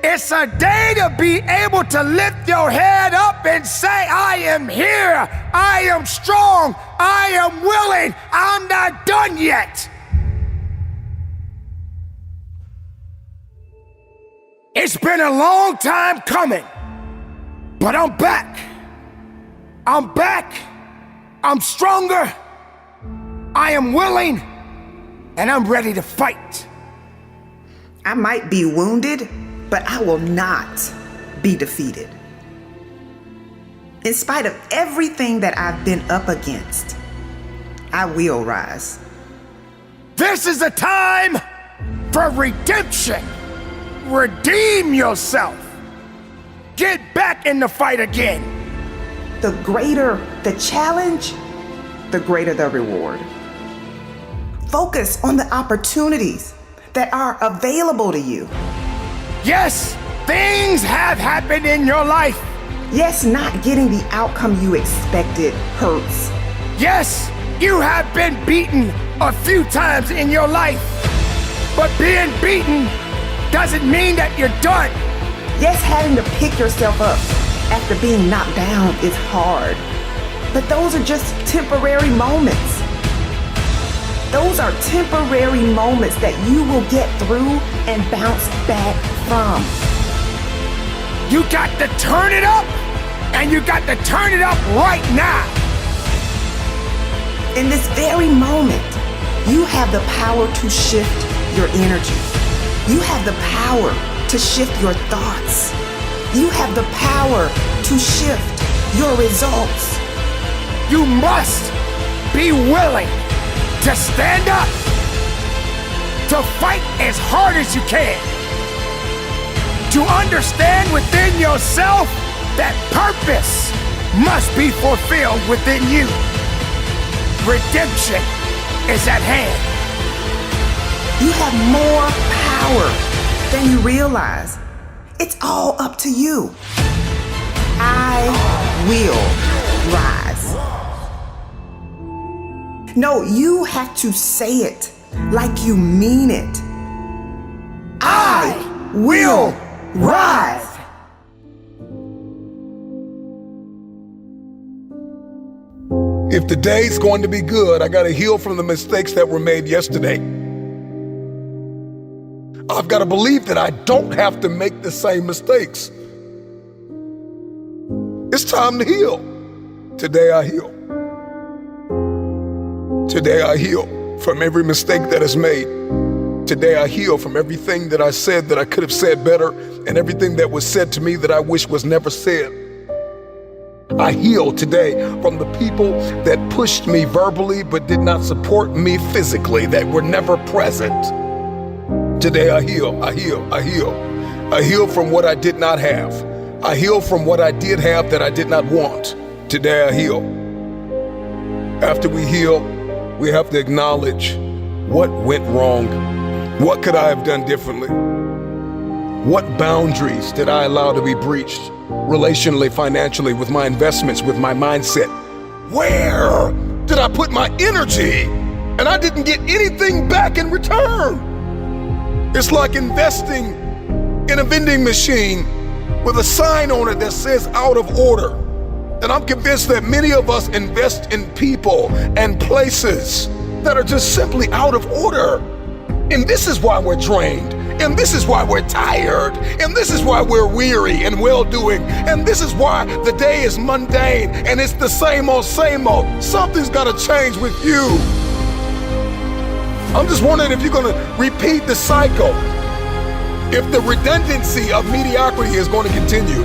It's a day to be able to lift your head up and say, I am here, I am strong, I am willing, I'm not done yet. It's been a long time coming, but I'm back. I'm back, I'm stronger, I am willing, and I'm ready to fight. I might be wounded, but I will not be defeated. In spite of everything that I've been up against, I will rise. This is a time for redemption. Redeem yourself. Get back in the fight again. The greater the challenge, the greater the reward. Focus on the opportunities that are available to you. Yes, things have happened in your life. Yes, not getting the outcome you expected hurts. Yes, you have been beaten a few times in your life. But being beaten doesn't mean that you're done. Yes, having to pick yourself up after being knocked down is hard. But those are just temporary moments. Those are temporary moments that you will get through and bounce back from. You got to turn it up, and you got to turn it up right now. In this very moment, you have the power to shift your energy. You have the power to shift your thoughts. You have the power to shift your results. You must be willing to stand up to fight as hard as you can. To understand within yourself that purpose must be fulfilled within you. Redemption is at hand. You have more power than you realize. It's all up to you. I will rise. No, you have to say it like you mean it. I will rise. If the day's going to be good, I gotta heal from the mistakes that were made yesterday. I've got to believe that I don't have to make the same mistakes. It's time to heal. Today I heal. Today I heal from every mistake that is made. Today I heal from everything that I said that I could have said better, and everything that was said to me that I wish was never said. I heal today from the people that pushed me verbally but did not support me physically, that were never present. Today I heal, I heal, I heal. I heal from what I did not have. I heal from what I did have that I did not want. Today I heal. After we heal, we have to acknowledge what went wrong. What could I have done differently? What boundaries did I allow to be breached? Relationally, financially, with my investments, with my mindset. Where did I put my energy and I didn't get anything back in return? It's like investing in a vending machine with a sign on it that says out of order. And I'm convinced that many of us invest in people and places that are just simply out of order. And this is why we're drained. And this is why we're tired. And this is why we're weary and well-doing. And this is why the day is mundane and it's the same old, same old. Something's got to change with you. I'm just wondering if you're going to repeat the cycle. If the redundancy of mediocrity is going to continue.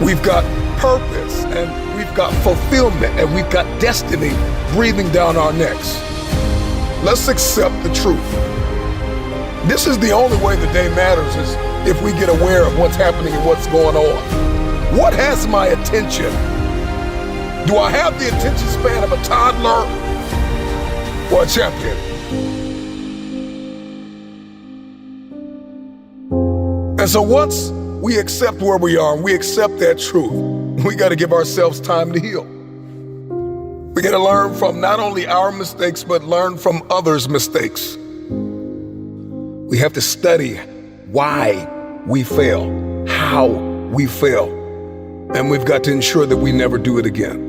We've got purpose and we've got fulfillment and we've got destiny breathing down our necks. Let's accept the truth. This is the only way the day matters, is if we get aware of what's happening and what's going on. What has my attention? Do I have the attention span of a toddler or a champion? And so once we accept where we are and we accept that truth, we got to give ourselves time to heal. We got to learn from not only our mistakes, but learn from others' mistakes. We have to study why we fail, how we fail, and we've got to ensure that we never do it again.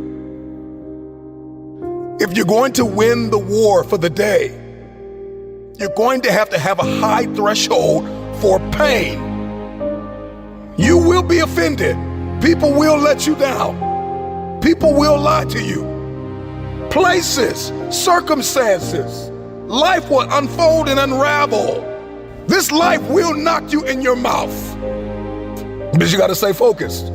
If you're going to win the war for the day, you're going to have a high threshold for pain. You will be offended. People will let you down. People will lie to you. Places, circumstances, life will unfold and unravel. This life will knock you in your mouth. But you got to stay focused.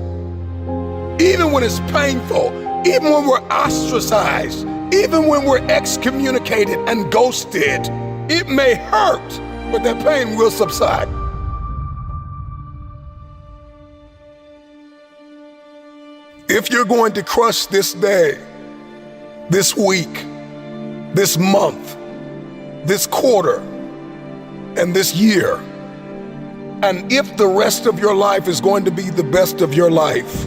Even when it's painful, even when we're ostracized, even when we're excommunicated and ghosted, it may hurt, but that pain will subside. If you're going to crush this day, this week, this month, this quarter, and this year, and if the rest of your life is going to be the best of your life,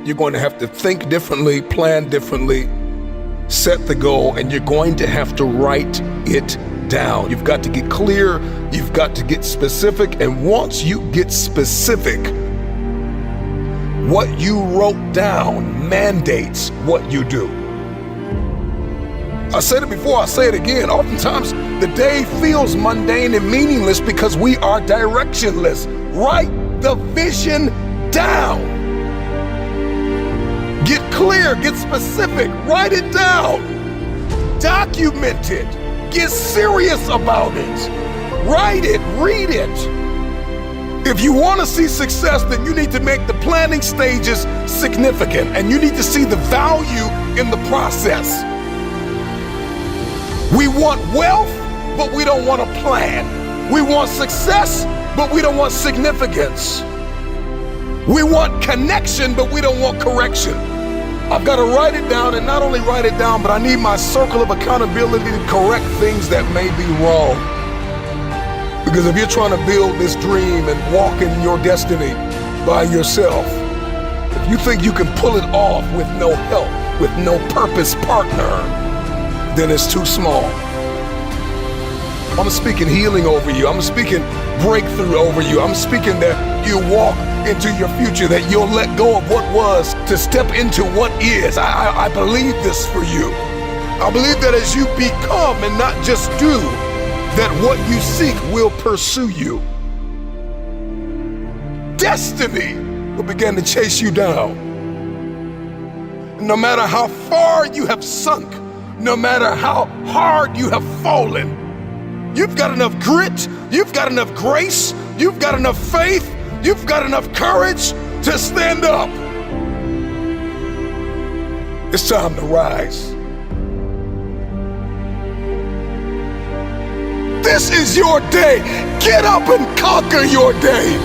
you're going to have to think differently, plan differently, set the goal, and you're going to have to write it down. You've got to get clear, you've got to get specific, and once you get specific, what you wrote down mandates what you do. I said it before, I say it again. Oftentimes, the day feels mundane and meaningless because we are directionless. Write the vision down. Get clear, get specific, write it down. Document it. Get serious about it. Write it, read it. If you want to see success, then you need to make the planning stages significant, and you need to see the value in the process. We want wealth, but we don't want a plan. We want success, but we don't want significance. We want connection, but we don't want correction. I've got to write it down, and not only write it down, but I need my circle of accountability to correct things that may be wrong. Because if you're trying to build this dream and walk in your destiny by yourself, if you think you can pull it off with no help, with no purpose partner, then it's too small. I'm speaking healing over you. I'm speaking breakthrough over you. I'm speaking that you walk into your future, that you'll let go of what was to step into what is. I believe this for you. I believe that as you become and not just do, that what you seek will pursue you. Destiny will begin to chase you down. No matter how far you have sunk, no matter how hard you have fallen, you've got enough grit, you've got enough grace, you've got enough faith, you've got enough courage to stand up. It's time to rise. This is your day. Get up and conquer your day.